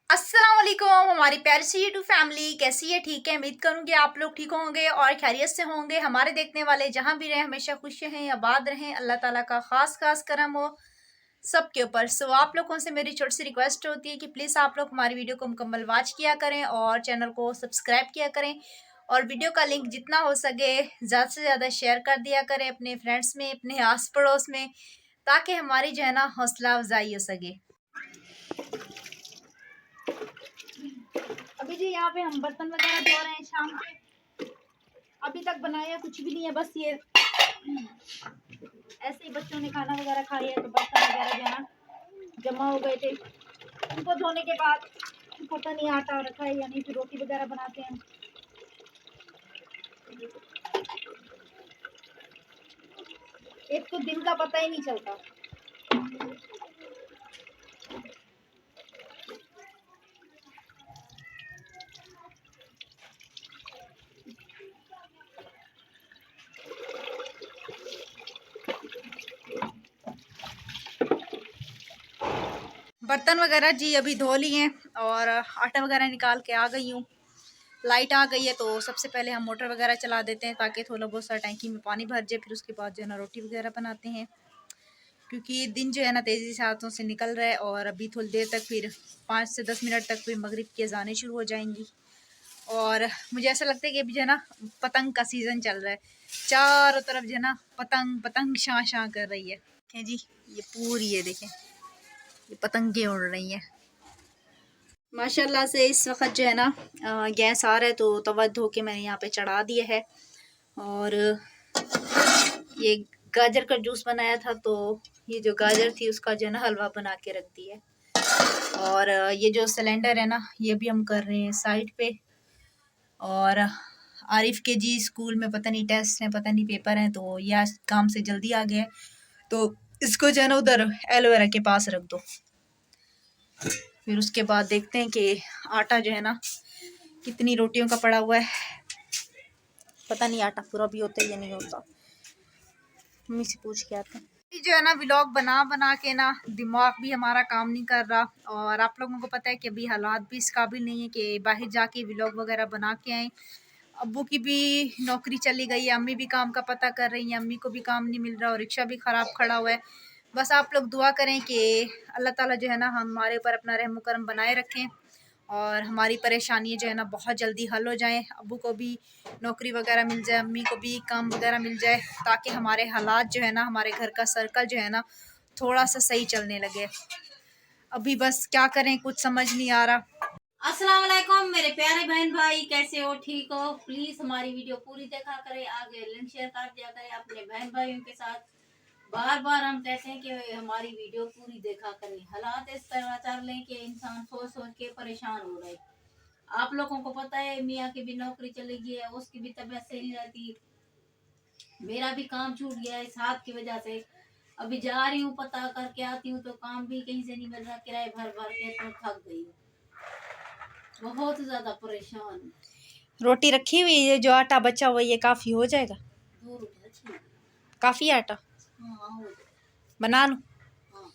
अस्सलाम वालेकुम हमारी प्यारी सी यूट्यूब फैमिली कैसी है। ठीक है, उम्मीद करूंगी आप लोग ठीक होंगे और खैरियत से होंगे। हमारे देखने वाले जहां भी रहें हमेशा खुश रहें, आबाद रहें। अल्लाह ताला का खास करम हो सबके ऊपर। सो आप लोगों से मेरी छोटी सी रिक्वेस्ट होती है कि प्लीज़ आप लोग हमारी वीडियो को मुकम्मल वॉच किया करें और चैनल को सब्सक्राइब किया करें और वीडियो का लिंक जितना हो सके ज़्यादा से ज़्यादा शेयर कर दिया करें अपने फ्रेंड्स में, अपने आस पड़ोस में, ताकि हमारी जो है ना हौसला अफजाई हो सके। अभी जी यहाँ पे हम बर्तन वगैरह धो रहे हैं शाम के। अभी तक बनाया कुछ भी नहीं है, बस ये ऐसे ही बच्चों ने खाना वगैरह खाया है तो बर्तन वगैरह जो है ना जमा हो गए थे। उनको धोने के बाद पता नहीं आटा रखा है या नहीं, फिर रोटी वगैरह बनाते हैं। एक तो दिन का पता ही नहीं चलता। बर्तन वगैरह जी अभी धो लिए हैं और आटा वगैरह निकाल के आ गई हूँ। लाइट आ गई है तो सबसे पहले हम मोटर वगैरह चला देते हैं ताकि थोड़ा बहुत सा टैंकी में पानी भर जाए। फिर उसके बाद जो है ना रोटी वगैरह बनाते हैं, क्योंकि दिन जो है ना तेज़ी से हाथों से निकल रहा है और अभी थोड़ी देर तक फिर 5 से 10 मिनट तक फिर मगरिब की अज़ानें शुरू हो जाएंगी। और मुझे ऐसा लगता है कि अभी जो है ना पतंग का सीज़न चल रहा है, चारों तरफ जो है ना पतंग पतंग शां शां कर रही है। देखें जी, ये पूरी है, देखें ये पतंगे उड़ रही हैं माशाल्लाह से। इस वक्त जो है ना गैस आ रहा है तो तवा धो के मैंने यहाँ पे चढ़ा दिया है। और ये गाजर का जूस बनाया था तो ये जो गाजर थी उसका जो है ना हलवा बना के रख दिया है। और ये जो सिलेंडर है ना ये भी हम कर रहे हैं साइड पे। और आरिफ के जी स्कूल में पता नहीं टेस्ट है, पता नहीं पेपर है, तो यह आज काम से जल्दी आ गया तो इसको जो है ना उधर एलोवेरा के पास रख दो। फिर उसके बाद देखते हैं कि आटा जो है ना कितनी रोटियों का पड़ा हुआ है, पता नहीं आटा पूरा भी होता है या नहीं होता। मम्मी से पूछ के आते हैं। जो है ना व्लॉग बना बना के ना दिमाग भी हमारा काम नहीं कर रहा। और आप लोगों को पता है कि अभी हालात भी इस काबिल नहीं है कि बाहर जाके व्लॉग वगैरह बना के आए। अब्बू की भी नौकरी चली गई है, अम्मी भी काम का पता कर रही हैं, अम्मी को भी काम नहीं मिल रहा और रिक्शा भी ख़राब खड़ा हुआ है। बस आप लोग दुआ करें कि अल्लाह ताला जो है ना हमारे ऊपर अपना रहम करम बनाए रखें और हमारी परेशानियाँ जो है ना बहुत जल्दी हल हो जाएं। अब्बू को भी नौकरी वगैरह मिल जाए, अम्मी को भी काम वगैरह मिल जाए, ताकि हमारे हालात जो है ना हमारे घर का सर्कल जो है ना थोड़ा सा सही चलने लगे। अभी बस क्या करें कुछ समझ नहीं आ रहा। अस्सलाम वालेकुम मेरे प्यारे बहन भाई, कैसे हो? ठीक हो? प्लीज हमारी वीडियो पूरी देखा करें, आगे लिंक शेयर कर दिया करें अपने बहन भाइयों के साथ। बार बार हम कहते हैं कि हमारी वीडियो पूरी देखा करें। हालात इस तरह चल रहे कि इंसान सोच सोच के परेशान हो रहे। आप लोगों को पता है मियाँ की भी नौकरी चली गई है, उसकी भी तबीयत सही नहीं रहती, मेरा भी काम छूट गया है इस हाथ की वजह से। अभी जा रही हूँ, पता करके आती हूँ तो काम भी कहीं से नहीं मिल रहा, किराए भर भर के तो थक गई हूँ, बहुत ज्यादा परेशान। रोटी रखी हुई है, जो आटा बचा हुआ ये काफ़ी हो जाएगा। दो रोटी अच्छी है। काफ़ी आटा हाँ हो जाए। बना लूँ। हाँ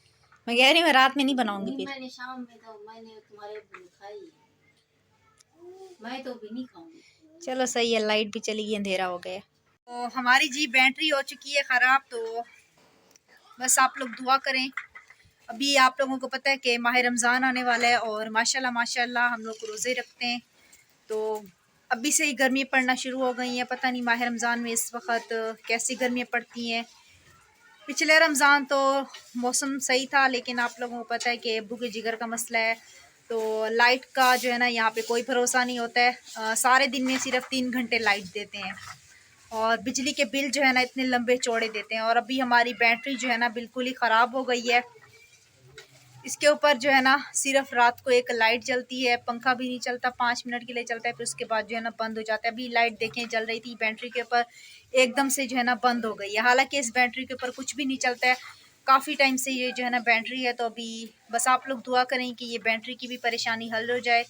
मैं कह रही हूँ मैं रात में नहीं बनाऊंगी नहीं, फिर। मैंने शाम में तो मैंने तुम्हारे लिए खाई है, मैं तो भी नहीं खाऊंगी। चलो सही है, लाइट भी चली गई, अंधेरा हो गया। तो हमारी जी बैटरी हो चुकी है ख़राब, तो बस आप लोग दुआ करें। अभी आप लोगों को पता है कि माह रमज़ान आने वाला है और माशाल्लाह माशाल्लाह हम लोग रोज़े रखते हैं। तो अभी से ही गर्मी पड़ना शुरू हो गई हैं। पता नहीं माह रमज़ान में इस वक्त कैसी गर्मियाँ पड़ती हैं। पिछले रमज़ान तो मौसम सही था, लेकिन आप लोगों को पता है कि अब्बू के जिगर का मसला है तो लाइट का जो है ना यहाँ पे कोई भरोसा नहीं होता है। सारे दिन में सिर्फ 3 घंटे लाइट देते हैं और बिजली के बिल जो है ना इतने लंबे चौड़े देते हैं। और अभी हमारी बैटरी जो है ना बिल्कुल ही ख़राब हो गई है। इसके ऊपर जो है ना सिर्फ रात को एक लाइट जलती है, पंखा भी नहीं चलता, 5 मिनट के लिए चलता है, फिर उसके बाद जो है ना बंद हो जाता है। अभी लाइट देखें जल रही थी बैटरी के ऊपर, एकदम से जो है ना बंद हो गई है। हालांकि इस बैटरी के ऊपर कुछ भी नहीं चलता है, काफ़ी टाइम से ये जो है ना बैटरी है। तो अभी बस आप लोग दुआ करें कि ये बैटरी की भी परेशानी हल हो जाए,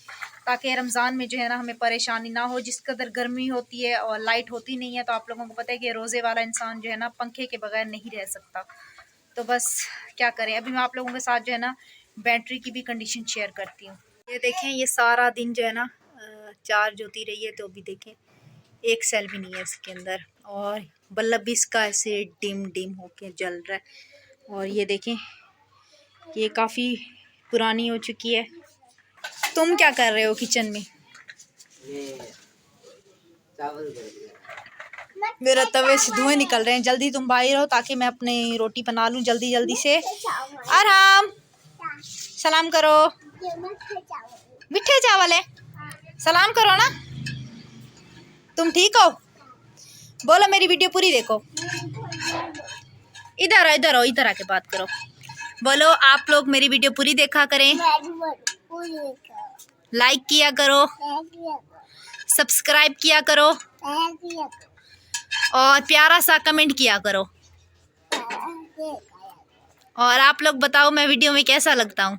ताकि रमज़ान में जो है ना हमें परेशानी ना हो। जिस कदर गर्मी होती है और लाइट होती नहीं है, तो आप लोगों को पता है कि रोज़े वाला इंसान जो है ना पंखे के बगैर नहीं रह सकता। तो बस क्या करें, अभी मैं आप लोगों के साथ जो है ना बैटरी की भी कंडीशन शेयर करती हूँ। ये देखें, ये सारा दिन जो है ना चार्ज होती रही है, तो अभी देखें एक सेल भी नहीं है इसके अंदर, और बल्ब भी इसका ऐसे डिम डिम होके जल रहा है। और ये देखें, ये काफ़ी पुरानी हो चुकी है। तुम क्या कर रहे हो किचन में? चावल कर दिया। मेरे तवे से धुएं निकल रहे हैं, जल्दी तुम बाहर हो ताकि मैं अपनी रोटी बना लूं जल्दी जल्दी से। आराम, सलाम करो। मीठे चावल है, सलाम करो ना। तुम ठीक हो? बोलो मेरी वीडियो पूरी देखो। इधर आओ, इधर आओ, इधर आके बात करो। बोलो आप लोग मेरी वीडियो पूरी देखा करें, लाइक किया करो, सब्सक्राइब किया करो, और प्यारा सा कमेंट किया करो। और आप लोग बताओ मैं वीडियो में कैसा लगता हूँ।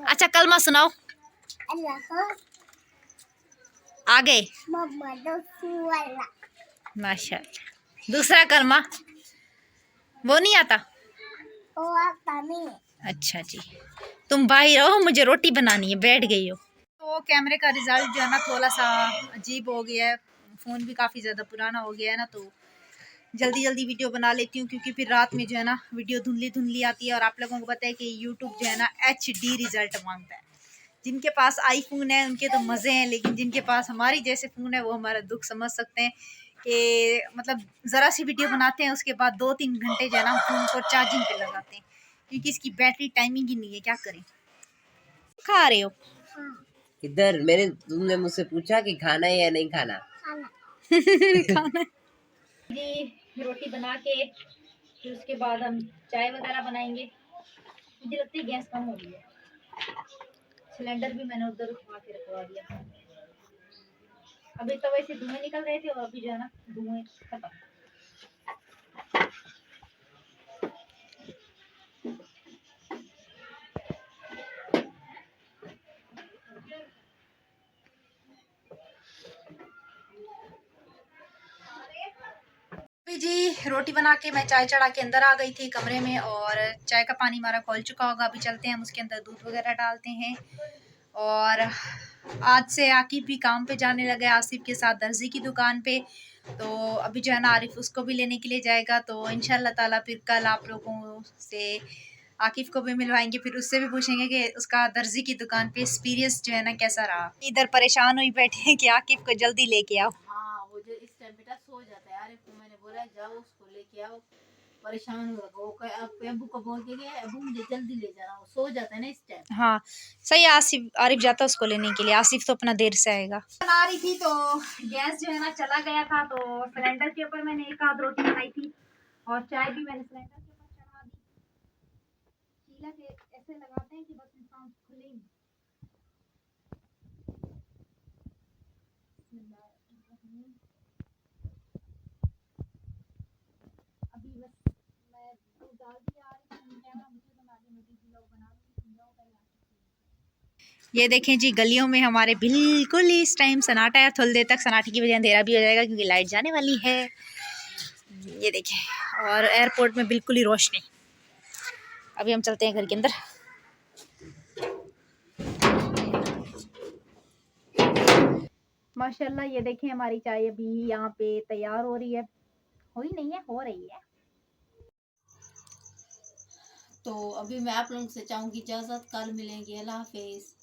अच्छा कलमा सुनाओ आगे। माशाल्लाह। दूसरा कलमा वो नहीं आता? अच्छा जी, तुम बाहर हो, मुझे रोटी बनानी है, बैठ गई हो। तो कैमरे का रिजल्ट जो है ना थोड़ा सा अजीब हो गया है, फ़ोन भी काफ़ी ज़्यादा पुराना हो गया है ना, तो जल्दी जल्दी वीडियो बना लेती हूँ, क्योंकि फिर रात में जो है ना वीडियो धुंधली धुंधली आती है। और आप लोगों को पता है कि यूट्यूब जो है ना HD रिजल्ट मांगता है। जिनके पास आईफोन है उनके तो मज़े हैं, लेकिन जिनके पास हमारी जैसे फ़ोन है वो हमारा दुख समझ सकते हैं कि मतलब ज़रा सी वीडियो बनाते हैं, उसके बाद 2-3 घंटे जो है ना हम फ़ोन को चार्जिंग पे लगाते हैं, क्योंकि इसकी बैटरी टाइमिंग ही नहीं है। क्या करें? खा रहे हो? इधर तुमने मुझसे पूछा कि खाना है या नहीं खाना? खाना जी, रोटी बना के फिर उसके बाद हम चाय वगैरह बनाएंगे। मुझे लगता है गैस कम हो गई है, सिलेंडर भी मैंने उधर उठवा के रखवा दिया। अभी तो वैसे धुएं निकल रहे थे और अभी जो है ना धुएं खत्म। जी रोटी बना के मैं चाय चढ़ा के अंदर आ गई थी कमरे में, और चाय का पानी हमारा खोल चुका होगा। अभी चलते हैं, हम उसके अंदर दूध वगैरह डालते हैं। और आज से आकिब भी काम पे जाने लगे, आसिफ के साथ दर्जी की दुकान पे। तो अभी जो है ना आरिफ उसको भी लेने के लिए जाएगा, तो इंशाल्लाह ताला फिर कल आप लोगों से आकिफ को भी मिलवाएंगे, फिर उससे भी पूछेंगे कि उसका दर्जी की दुकान पे एक्सपीरियंस जो है ना कैसा रहा। इधर परेशान हुई बैठे हैं कि आकिफ को जल्दी लेके आओ। हाँ वो जो इस टाइम बेटा सो जाता है यार, तो मैंने बोला जाओ उसको लेके आओ, परेशान हो रखा वो अबू को बोल के गया, अबू मुझे जल्दी ले जाना, वो सो जाता है ना इस टाइम। हाँ सही है, आसिफ आरिफ जाता है उसको लेने के लिए, आसिफ तो अपना देर से आएगा। बना रही थी तो गैस जो है ना चला गया था, तो सिलेंडर के ऊपर मैंने एक आध रोटी बनाई थी, और चाय भी मैंने सिलेंडर के ऊपर चढ़ा दी। चीला के ऐसे लगाते हैं कि बस इंसान खुले ही। अभी बस मैं दूध डाल दिया, मुझे बना दी, मैं लोग बना ये देखें जी, गलियों में हमारे बिल्कुल ही इस टाइम सन्नाटा है। थोड़ी देर तक सन्नाटे की वजह अंधेरा भी हो जाएगा, क्योंकि लाइट जाने वाली है। ये देखें, और एयरपोर्ट में बिल्कुल ही रोशनी। अभी हम चलते हैं घर के अंदर। माशाल्लाह ये देखें, हमारी चाय अभी यहाँ पे तैयार हो रही है, हुई नहीं है, हो रही है। तो अभी मैं आप लोगों से चाहूंगी इजाजत, कल मिलेंगे, अल्लाह हाफिज।